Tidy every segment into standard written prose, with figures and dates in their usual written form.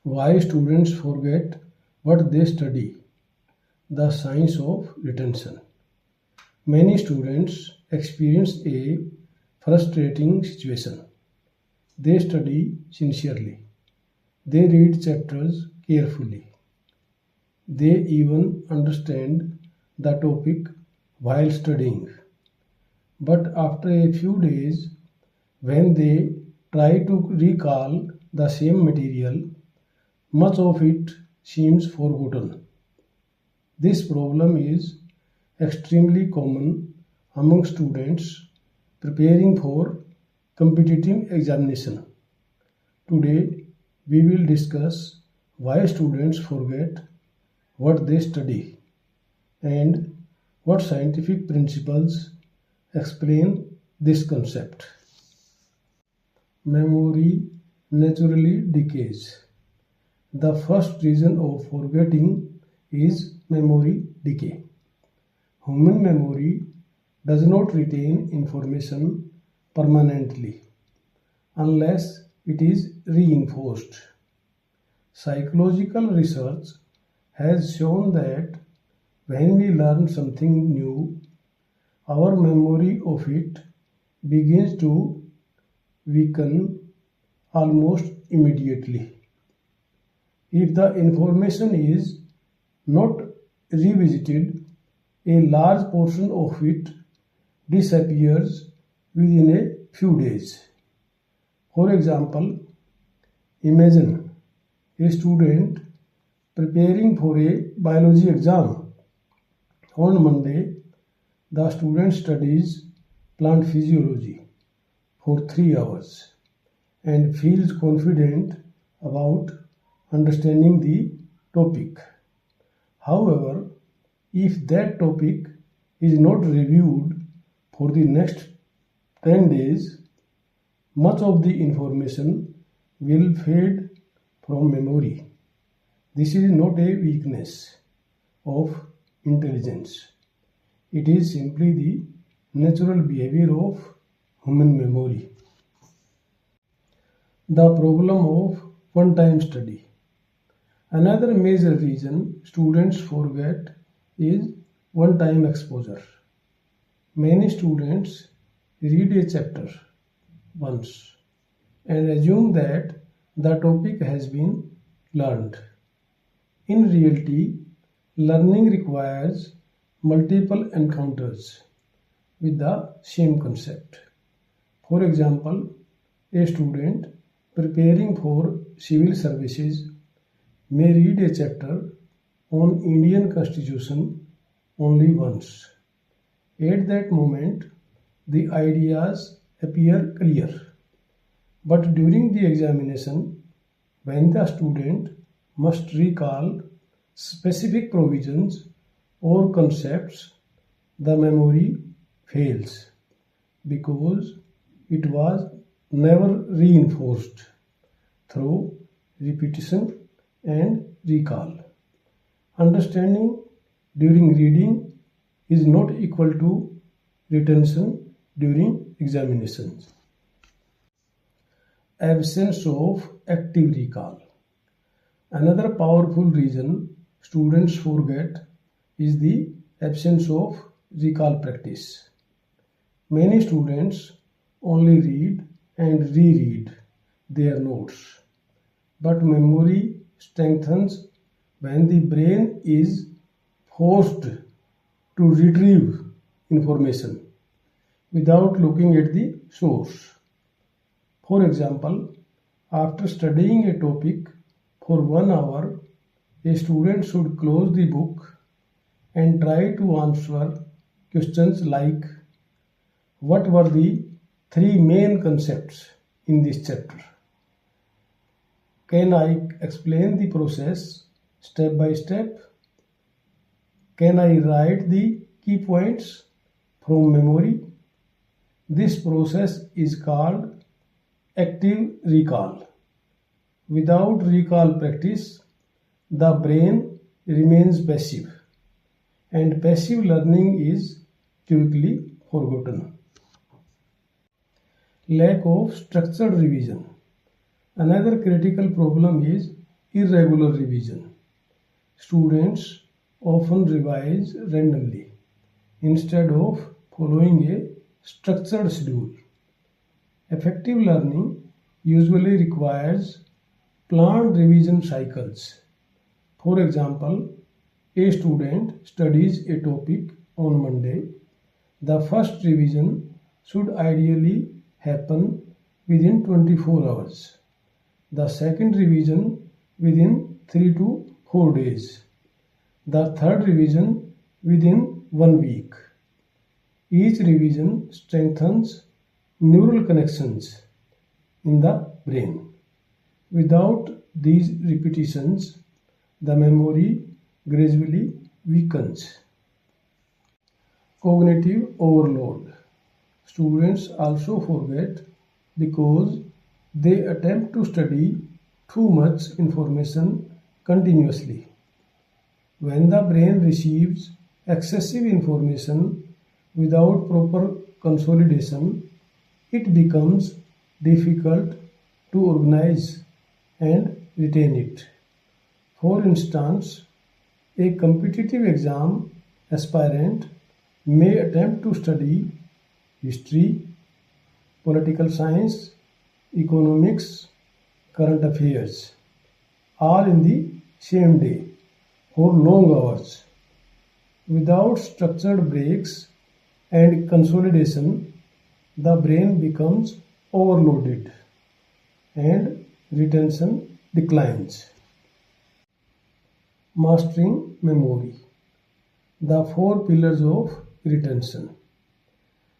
Why students forget what they study? The science of retention. Many students experience a frustrating situation. They study sincerely. They read chapters carefully. They even understand the topic while studying. But after a few days, when they try to recall the same material, much of it seems forgotten. This problem is extremely common among students preparing for competitive examination. Today, we will discuss why students forget what they study and what scientific principles explain this concept. Memory naturally decays. The first reason of forgetting is memory decay. Human memory does not retain information permanently unless it is reinforced. Psychological research has shown that when we learn something new, our memory of it begins to weaken almost immediately. If the information is not revisited, a large portion of it disappears within a few days. For example, imagine a student preparing for a biology exam. On Monday, the student studies plant physiology for 3 hours and feels confident about understanding the topic. However, if that topic is not reviewed for the next 10 days, much of the information will fade from memory. This is not a weakness of intelligence. It is simply the natural behavior of human memory. The problem of one-time study. Another major reason students forget is one-time exposure. Many students read a chapter once and assume that the topic has been learned. In reality, learning requires multiple encounters with the same concept. For example, a student preparing for civil services may read a chapter on Indian Constitution only once. At that moment, the ideas appear clear. But during the examination, when the student must recall specific provisions or concepts, the memory fails because it was never reinforced through repetition and recall. Understanding during reading is not equal to retention during examinations. Absence of active recall. Another powerful reason students forget is the absence of recall practice. Many students only read and reread their notes, but memory strengthens when the brain is forced to retrieve information without looking at the source. For example, after studying a topic for 1 hour, a student should close the book and try to answer questions like, what were the 3 main concepts in this chapter? Can I explain the process step by step? Can I write the key points from memory? This process is called active recall. Without recall practice, the brain remains passive, and passive learning is quickly forgotten. Lack of structured revision. Another critical problem is irregular revision. Students often revise randomly instead of following a structured schedule. Effective learning usually requires planned revision cycles. For example, a student studies a topic on Monday. The first revision should ideally happen within 24 hours. The second revision within 3 to 4 days. The third revision within 1 week. Each revision strengthens neural connections in the brain. Without these repetitions, the memory gradually weakens. Cognitive overload. Students also forget because they attempt to study too much information continuously. When the brain receives excessive information without proper consolidation, it becomes difficult to organize and retain it. For instance, a competitive exam aspirant may attempt to study history, political science, economics, current affairs, all in the same day for long hours. Without structured breaks and consolidation, the brain becomes overloaded and retention declines. Mastering memory. The 4 pillars of retention.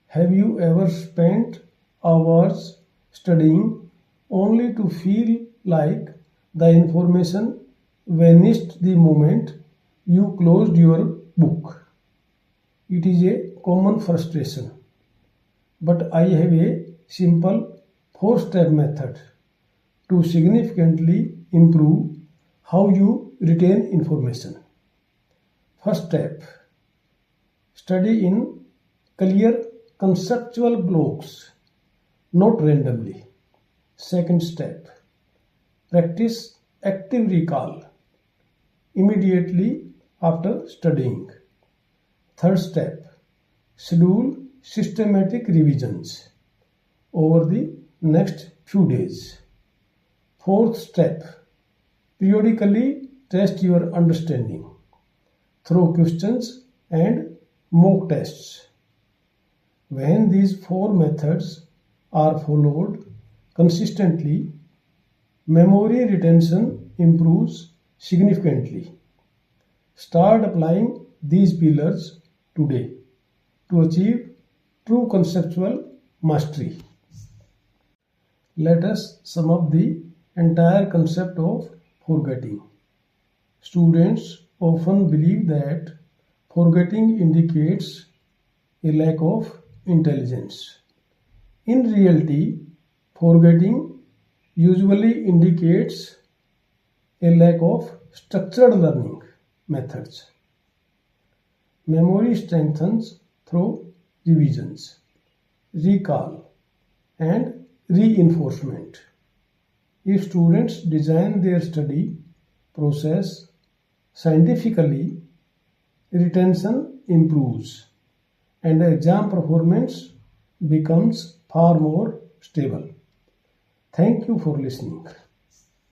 Have you ever spent hours studying only to feel like the information vanished the moment you closed your book? It is a common frustration. But I have a simple 4-step method to significantly improve how you retain information. First step, study in clear conceptual blocks, not randomly. Second step, practice active recall immediately after studying. Third step, schedule systematic revisions over the next few days. Fourth step, periodically test your understanding through questions and mock tests. When these 4 methods are followed consistently, memory retention improves significantly. Start applying these pillars today to achieve true conceptual mastery. Let us sum up the entire concept of forgetting. Students often believe that forgetting indicates a lack of intelligence. In reality, forgetting usually indicates a lack of structured learning methods. Memory strengthens through revisions, recall, and reinforcement. If students design their study process scientifically, retention improves and exam performance becomes far more stable. Thank you for listening.